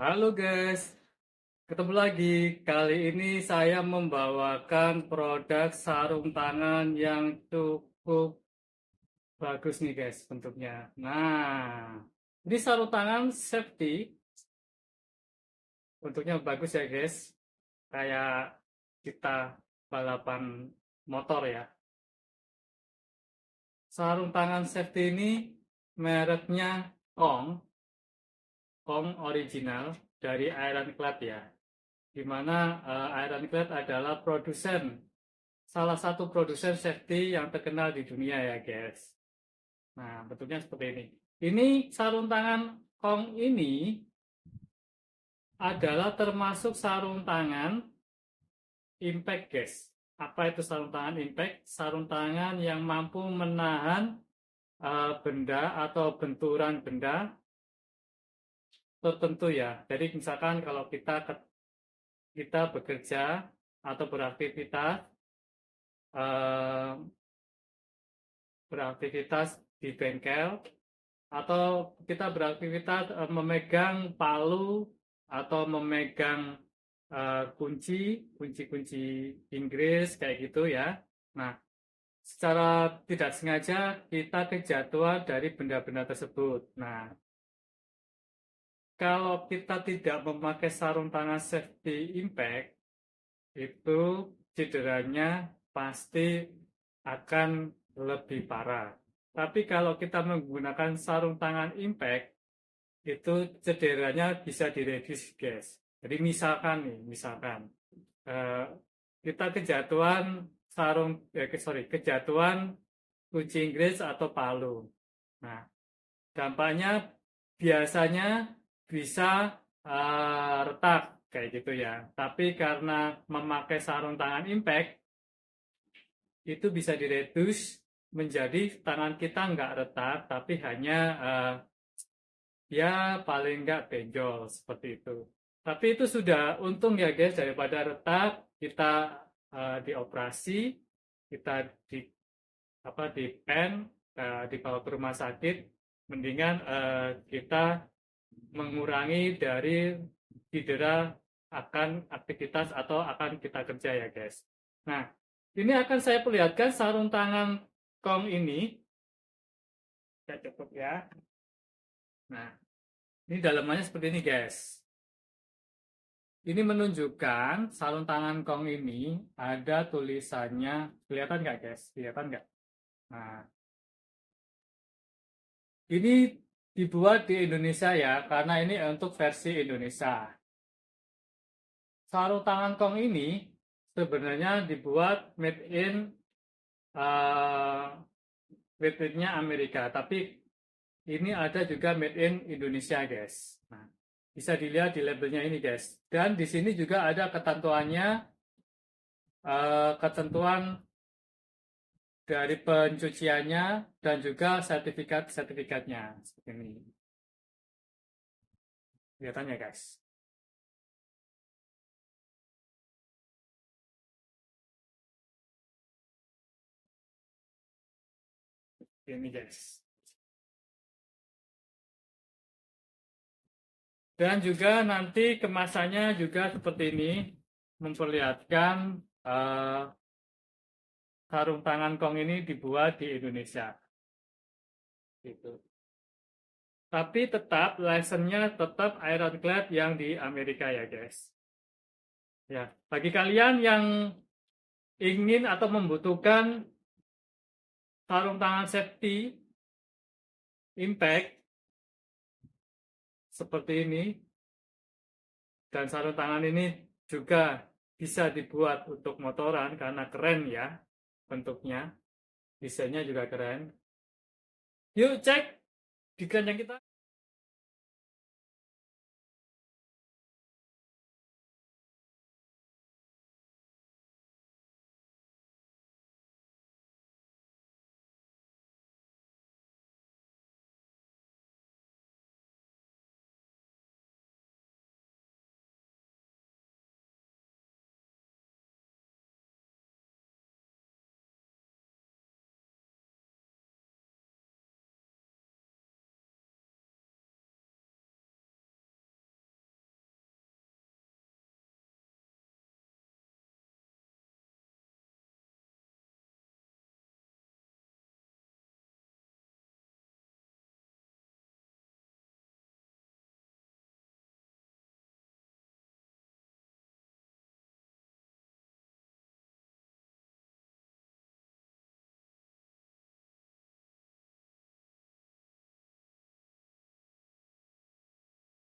Halo guys, ketemu lagi. Kali ini saya membawakan produk sarung tangan yang cukup bagus nih guys bentuknya. Nah, ini sarung tangan safety, bentuknya bagus ya guys. Kayak kita balapan motor ya. Sarung tangan safety ini mereknya Kong original dari Ironclad ya. Di mana Ironclad adalah salah satu produsen safety yang terkenal di dunia ya guys. Nah, bentuknya seperti ini. Ini sarung tangan Kong ini adalah termasuk sarung tangan impact guys. Apa itu sarung tangan impact? Sarung tangan yang mampu menahan benda atau benturan benda tertentu ya. Jadi misalkan kalau kita bekerja atau eh, beraktivitas di bengkel atau kita beraktivitas memegang palu atau memegang kunci Inggris kayak gitu ya. Nah, secara tidak sengaja kita kejatuhan dari benda-benda tersebut. Nah, kalau kita tidak memakai sarung tangan safety impact, itu cederanya pasti akan lebih parah. Tapi kalau kita menggunakan sarung tangan impact, itu cederanya bisa direduce, guys. Jadi misalkan eh, kita kejatuhan kunci Inggris atau palu. Nah, dampaknya biasanya bisa retak kayak gitu ya. Tapi karena memakai sarung tangan impact, itu bisa direduce menjadi tangan kita nggak retak, tapi hanya ya paling nggak benjol seperti itu. Tapi itu sudah untung ya guys, daripada retak kita dioperasi, kita di di pen, dibawa ke rumah sakit, mendingan kita mengurangi dari cedera akan aktivitas atau akan kita kerja ya guys. Nah, ini akan saya perlihatkan sarung tangan Kong ini. Ya cukup ya. Nah, ini dalamannya seperti ini guys. Ini menunjukkan sarung tangan Kong ini ada tulisannya. Kelihatan nggak guys? Kelihatan nggak? Nah, ini dibuat di Indonesia ya, karena ini untuk versi Indonesia. Sarung tangan Kong ini sebenarnya dibuat uh, made in-nya Amerika, tapi ini ada juga made in Indonesia, guys. Nah, bisa dilihat di labelnya ini, guys. Dan di sini juga ada ketentuan dari pencuciannya dan juga sertifikatnya seperti ini. Kelihatannya, guys. Ini, guys. Dan juga nanti kemasannya juga seperti ini, memperlihatkan sarung tangan Kong ini dibuat di Indonesia. Gitu. Tapi tetap license-nya tetap Ironclad yang di Amerika ya guys. Ya, bagi kalian yang ingin atau membutuhkan sarung tangan safety impact seperti ini, dan sarung tangan ini juga bisa dibuat untuk motoran karena keren ya bentuknya, desainnya juga keren. Yuk cek di keranjang kita.